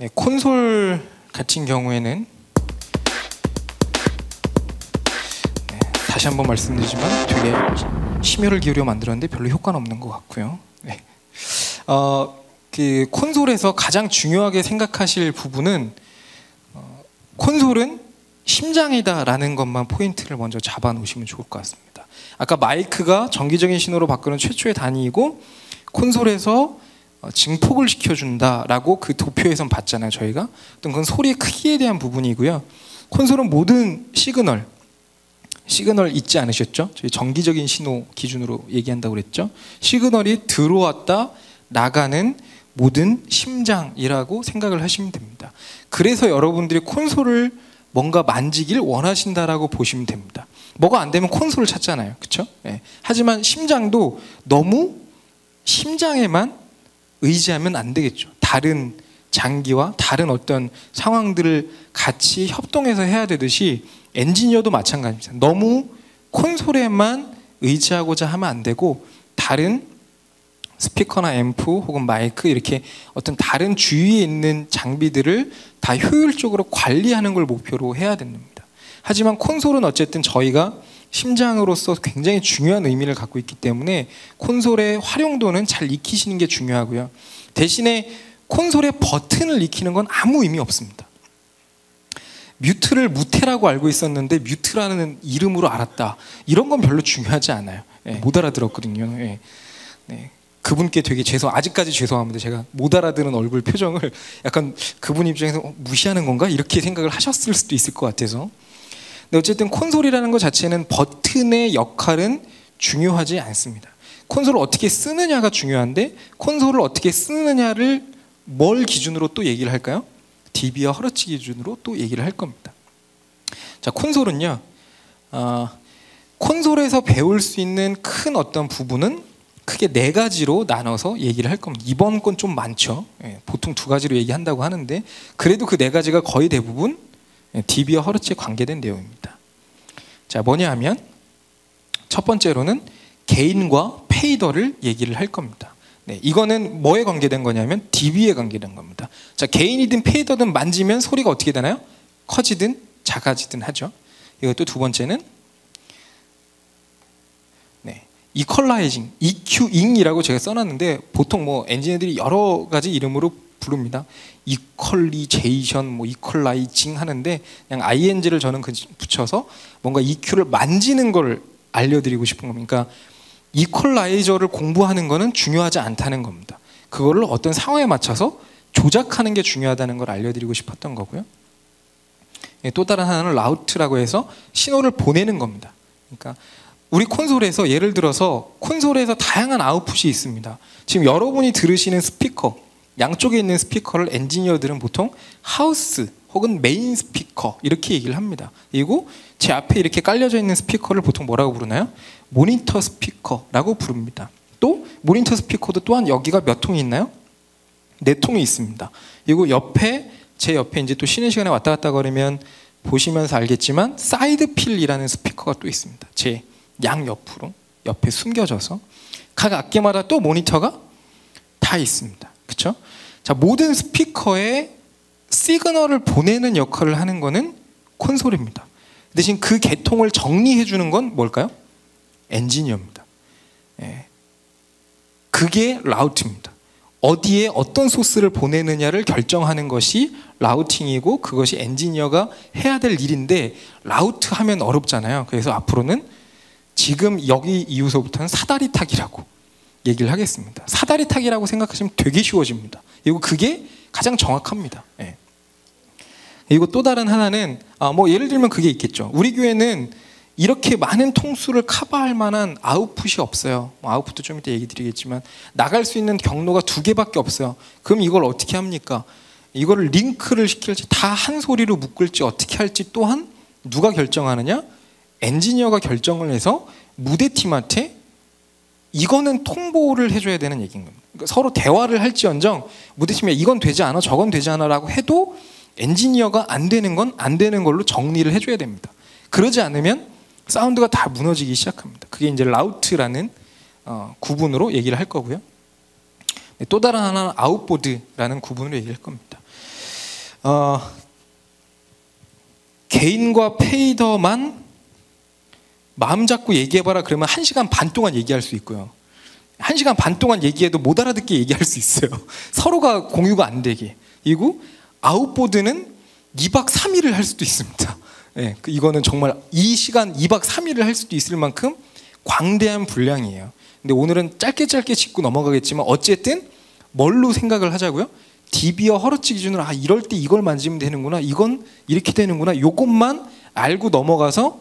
네, 콘솔 같은 경우에는 다시 한번 말씀드리지만 되게 심혈을 기울여 만들었는데 별로 효과는 없는 것 같고요. 네. 그 콘솔에서 가장 중요하게 생각하실 부분은 콘솔은 심장이다라는 것만 포인트를 먼저 잡아 놓으시면 좋을 것 같습니다. 아까 마이크가 정기적인 신호로 바꾸는 최초의 단위이고 콘솔에서 증폭을 시켜준다라고 그 도표에선 봤잖아요. 저희가 어떤 그건 소리의 크기에 대한 부분이고요. 콘솔은 모든 시그널 잊지 않으셨죠? 저희 정기적인 신호 기준으로 얘기한다고 그랬죠. 시그널이 들어왔다 나가는 모든 심장이라고 생각을 하시면 됩니다. 그래서 여러분들이 콘솔을 뭔가 만지길 원하신다라고 보시면 됩니다. 뭐가 안 되면 콘솔을 찾잖아요. 그렇죠? 네. 하지만 심장도 너무 심장에만 의지하면 안 되겠죠. 다른 장기와 다른 어떤 상황들을 같이 협동해서 해야 되듯이 엔지니어도 마찬가지입니다. 너무 콘솔에만 의지하고자 하면 안 되고 다른 스피커나 앰프 혹은 마이크 이렇게 어떤 다른 주위에 있는 장비들을 다 효율적으로 관리하는 걸 목표로 해야 됩니다. 하지만 콘솔은 어쨌든 저희가 심장으로서 굉장히 중요한 의미를 갖고 있기 때문에 콘솔의 활용도는 잘 익히시는 게 중요하고요. 대신에 콘솔의 버튼을 익히는 건 아무 의미 없습니다. 뮤트를 무테라고 알고 있었는데 뮤트라는 이름으로 알았다. 이런 건 별로 중요하지 않아요. 네, 못 알아들었거든요. 네. 네. 그분께 되게 아직까지 죄송합니다. 제가 못 알아들은 얼굴 표정을 약간 그분 입장에서 무시하는 건가? 이렇게 생각을 하셨을 수도 있을 것 같아서. 근데 어쨌든 콘솔이라는 것 자체는 버튼의 역할은 중요하지 않습니다. 콘솔을 어떻게 쓰느냐가 중요한데 콘솔을 어떻게 쓰느냐를 뭘 기준으로 또 얘기를 할까요? dB와 허르츠 기준으로 또 얘기를 할 겁니다. 자, 콘솔은요. 콘솔에서 배울 수 있는 큰 어떤 부분은 크게 4가지로 나눠서 얘기를 할 겁니다. 이번 건 좀 많죠. 보통 2가지로 얘기한다고 하는데 그래도 그 4가지가 거의 대부분 dB와 허르츠에 관계된 내용입니다. 자, 뭐냐 하면 첫 번째로는 게인과 페이더를 얘기를 할 겁니다. 네, 이거는 뭐에 관계된 거냐면 dB에 관계된 겁니다. 자, 게인이든 페이더든 만지면 소리가 어떻게 되나요? 커지든 작아지든 하죠. 이것도 두 번째는 이퀄라이징, EQ잉이라고 제가 써놨는데 보통 뭐 엔지니어들이 여러 가지 이름으로 부릅니다. 이퀄리제이션, 이퀄라이징 하는데 그냥 ing를 저는 붙여서 뭔가 EQ를 만지는 걸 알려드리고 싶은 겁니다. 그러니까 이퀄라이저를 공부하는 거는 중요하지 않다는 겁니다. 그거를 어떤 상황에 맞춰서 조작하는 게 중요하다는 걸 알려드리고 싶었던 거고요. 또 다른 하나는 라우트라고 해서 신호를 보내는 겁니다. 그러니까 우리 콘솔에서 예를 들어서 콘솔에서 다양한 아웃풋이 있습니다. 지금 여러분이 들으시는 스피커, 양쪽에 있는 스피커를 엔지니어들은 보통 하우스 혹은 메인 스피커 이렇게 얘기를 합니다. 그리고 제 앞에 이렇게 깔려져 있는 스피커를 보통 뭐라고 부르나요? 모니터 스피커라고 부릅니다. 또 모니터 스피커도 또한 여기가 몇 통이 있나요? 4통이 있습니다. 그리고 제 옆에 이제 또 쉬는 시간에 왔다 갔다 거리면 보시면서 알겠지만 사이드 필이라는 스피커가 또 있습니다. 제 양옆으로 옆에 숨겨져서 각 악기마다 또 모니터가 다 있습니다. 그렇죠? 자, 모든 스피커에 시그널을 보내는 역할을 하는 거는 콘솔입니다. 대신 그 계통을 정리해 주는 건 뭘까요? 엔지니어입니다. 그게 라우트입니다. 어디에 어떤 소스를 보내느냐를 결정하는 것이 라우팅이고 그것이 엔지니어가 해야 될 일인데 라우트 하면 어렵잖아요. 그래서 앞으로는 지금 여기 이후서부터는 사다리 타기라고 얘기를 하겠습니다. 사다리 타기라고 생각하시면 되게 쉬워집니다. 그리고 그게 가장 정확합니다. 그리고 또 다른 하나는 예를 들면 그게 있겠죠. 우리 교회는 이렇게 많은 통수를 커버할 만한 아웃풋이 없어요. 아웃풋도 좀 이따 얘기 드리겠지만 나갈 수 있는 경로가 2개밖에 없어요. 그럼 이걸 어떻게 합니까? 이거를 링크를 시킬지 다 한 소리로 묶을지 어떻게 할지 또한 누가 결정하느냐? 엔지니어가 결정을 해서 무대팀한테 이거는 통보를 해줘야 되는 얘기인 겁니다. 그러니까 서로 대화를 할지언정 무대팀에 이건 되지 않아 저건 되지 않아 라고 해도 엔지니어가 안 되는 건 안 되는 걸로 정리를 해줘야 됩니다. 그러지 않으면 사운드가 다 무너지기 시작합니다. 그게 이제 라우트라는 구분으로 얘기를 할 거고요. 또 다른 하나는 아웃보드라는 구분으로 얘기할 겁니다. 개인과 페이더만 마음 잡고 얘기해봐라 그러면 1시간 반 동안 얘기할 수 있고요. 1시간 반 동안 얘기해도 못 알아듣게 얘기할 수 있어요. 서로가 공유가 안 되게. 그리고 아웃보드는 2박 3일을 할 수도 있습니다. 네, 이거는 정말 이 시간 2박 3일을 할 수도 있을 만큼 광대한 분량이에요. 근데 오늘은 짧게 짚고 넘어가겠지만 어쨌든 뭘로 생각을 하자고요? DB와 허러치 기준으로 이럴 때 이걸 만지면 되는구나, 이건 이렇게 되는구나, 요것만 알고 넘어가서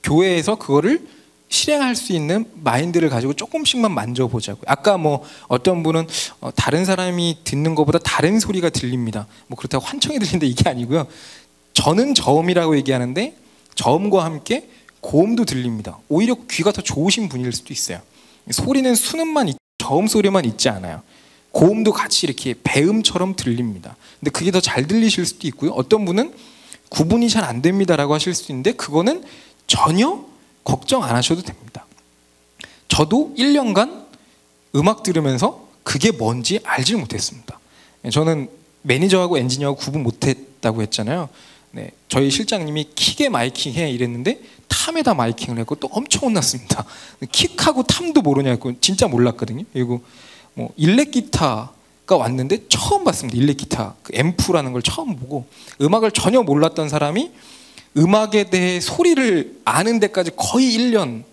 교회에서 그거를 실행할 수 있는 마인드를 가지고 조금씩만 만져보자고요. 아까 뭐 어떤 분은 다른 사람이 듣는 것보다 다른 소리가 들립니다. 뭐 그렇다고 환청이 들린다 이게 아니고요. 저는 저음이라고 얘기하는데 저음과 함께 고음도 들립니다. 오히려 귀가 더 좋으신 분일 수도 있어요. 소리는 수음만 저음 소리만 있지 않아요. 고음도 같이 이렇게 배음처럼 들립니다. 근데 그게 더 잘 들리실 수도 있고요. 어떤 분은 구분이 잘 안 됩니다라고 하실 수도 있는데 그거는 전혀 걱정 안 하셔도 됩니다. 저도 1년간 음악 들으면서 그게 뭔지 알지 못했습니다. 저는 매니저하고 엔지니어하고 구분 못했다고 했잖아요. 네, 저희 실장님이 킥에 마이킹해 이랬는데 탐에다 마이킹을 했고 또 엄청 혼났습니다. 킥하고 탐도 모르냐고 진짜 몰랐거든요. 그리고 뭐 일렉 기타가 왔는데 처음 봤습니다. 일렉 기타 그 앰프라는 걸 처음 보고 음악을 전혀 몰랐던 사람이 음악에 대해 소리를 아는 데까지 거의 1년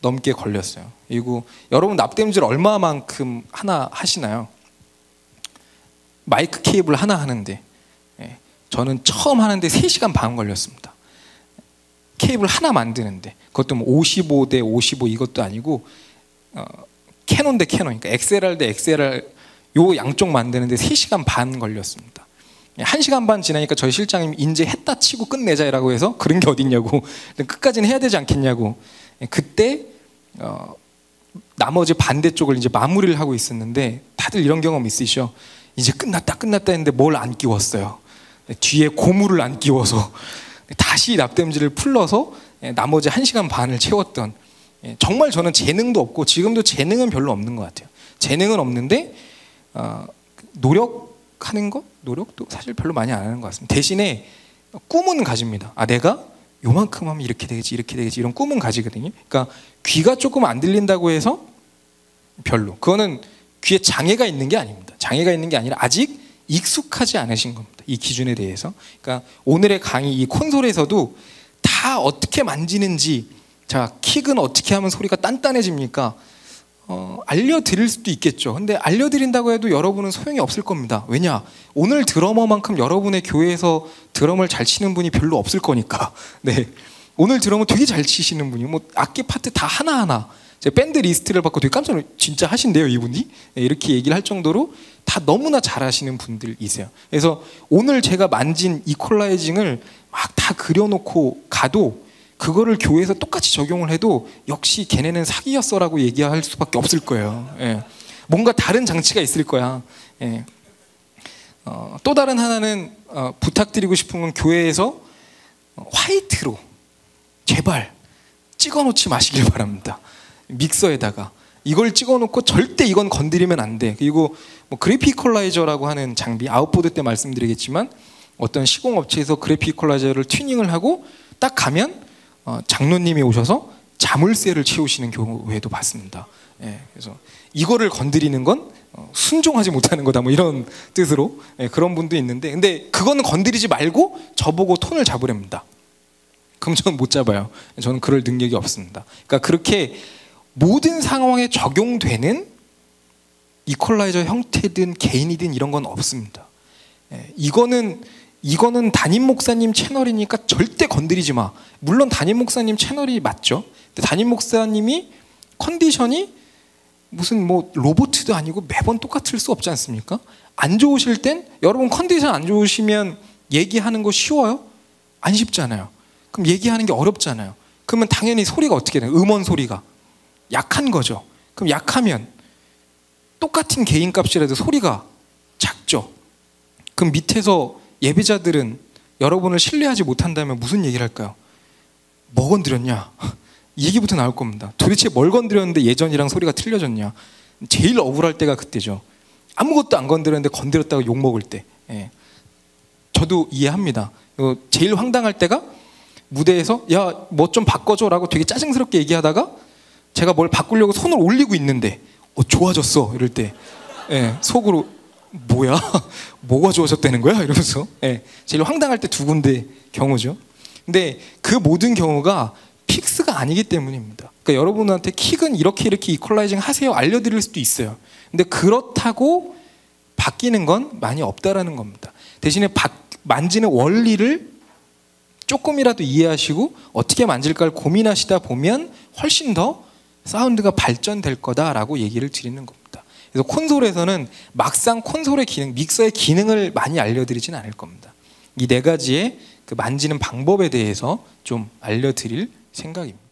넘게 걸렸어요. 그리고 여러분 납땜질 얼마만큼 하나 하시나요? 마이크 케이블 하나 하는데 저는 처음 하는데 3시간 반 걸렸습니다. 케이블 하나 만드는데 그것도 뭐 55 대 55 이것도 아니고 캐논 대 캐논, 그러니까 XLR 대 XLR 요 양쪽 만드는데 3시간 반 걸렸습니다. 1시간 반 지나니까 저희 실장님이 이제 했다 치고 끝내자라고 해서 그런 게 어딨냐고 끝까지는 해야 되지 않겠냐고 그때 나머지 반대쪽을 이제 마무리를 하고 있었는데 다들 이런 경험 있으시죠? 이제 끝났다 했는데 뭘 안 끼웠어요. 뒤에 고무를 안 끼워서 다시 납땜질을 풀러서 나머지 1시간 반을 채웠던 정말 저는 재능도 없고 지금도 재능은 별로 없는 것 같아요. 재능은 없는데 노력하는 것? 노력도 사실 별로 많이 안 하는 것 같습니다. 대신에 꿈은 가집니다. 내가 요만큼 하면 이렇게 되겠지 이런 꿈은 가지거든요. 그러니까 귀가 조금 안 들린다고 해서 별로 그거는 귀에 장애가 있는 게 아닙니다. 장애가 있는 게 아니라 아직 익숙하지 않으신 겁니다. 이 기준에 대해서. 그러니까 오늘의 강의 이 콘솔에서도 다 어떻게 만지는지 자 킥은 어떻게 하면 소리가 단단해집니까? 알려드릴 수도 있겠죠. 근데 알려드린다고 해도 여러분은 소용이 없을 겁니다. 왜냐? 오늘 드러머만큼 여러분의 교회에서 드럼을 잘 치는 분이 별로 없을 거니까. 네, 오늘 드럼을 되게 잘 치시는 분이 뭐 악기 파트 다 하나하나 제 밴드 리스트를 받고 되게 깜짝 놀랐어요. 진짜 하신대요 이분이? 네, 이렇게 얘기를 할 정도로 다 너무나 잘하시는 분들이세요. 그래서 오늘 제가 만진 이퀄라이징을 막 다 그려놓고 가도 그거를 교회에서 똑같이 적용을 해도 역시 걔네는 사기였어라고 얘기할 수밖에 없을 거예요. 예. 뭔가 다른 장치가 있을 거야. 예. 또 다른 하나는 부탁드리고 싶은 건 교회에서 화이트로 제발 찍어놓지 마시길 바랍니다. 믹서에다가 이걸 찍어놓고 절대 이건 건드리면 안 돼. 그리고 뭐 그래픽 이퀄라이저라고 하는 장비 아웃보드 때 말씀드리겠지만 어떤 시공업체에서 그래픽 이퀄라이저를 튜닝을 하고 딱 가면 장로님이 오셔서 자물쇠를 채우시는 경우에도 봤습니다. 예, 그래서 이거를 건드리는 건 순종하지 못하는 거다 뭐 이런 뜻으로 그런 분도 있는데 근데 그거는 건드리지 말고 저보고 톤을 잡으랍니다. 그럼 저는 못 잡아요. 저는 그럴 능력이 없습니다. 그러니까 그렇게 모든 상황에 적용되는 이퀄라이저 형태든 개인이든 이런 건 없습니다. 이거는 담임 목사님 채널이니까 절대 건드리지 마. 물론 담임 목사님 채널이 맞죠. 근데 담임 목사님이 컨디션이 무슨 뭐 로봇도 아니고 매번 똑같을 수 없지 않습니까? 안 좋으실 땐 여러분 컨디션 안 좋으시면 얘기하는 거 쉬워요? 안 쉽잖아요. 그럼 얘기하는 게 어렵잖아요. 그러면 당연히 소리가 어떻게 돼요? 음원 소리가 약한 거죠. 그럼 약하면 똑같은 개인값이라도 소리가 작죠. 그럼 밑에서 예배자들은 여러분을 신뢰하지 못한다면 무슨 얘기를 할까요? 뭐 건드렸냐? 이 얘기부터 나올 겁니다. 도대체 뭘 건드렸는데 예전이랑 소리가 틀려졌냐? 제일 억울할 때가 그때죠. 아무것도 안 건드렸는데 건드렸다고 욕먹을 때. 예. 저도 이해합니다. 제일 황당할 때가 무대에서 야 뭐 좀 바꿔줘라고 되게 짜증스럽게 얘기하다가 제가 뭘 바꾸려고 손을 올리고 있는데 좋아졌어 이럴 때 속으로 뭐야 뭐가 좋아졌다는 거야 이러면서 제일 황당할 때 두 군데 경우죠. 근데 그 모든 경우가 픽스가 아니기 때문입니다. 그러니까 여러분한테 킥은 이렇게 이퀄라이징 하세요 알려드릴 수도 있어요. 근데 그렇다고 바뀌는 건 많이 없다라는 겁니다. 대신에 만지는 원리를 조금이라도 이해하시고 어떻게 만질까를 고민하시다 보면 훨씬 더 사운드가 발전될 거다라고 얘기를 드리는 겁니다. 그래서 콘솔에서는 막상 콘솔의 기능, 믹서의 기능을 많이 알려드리진 않을 겁니다. 이 네 가지의 그 만지는 방법에 대해서 좀 알려드릴 생각입니다.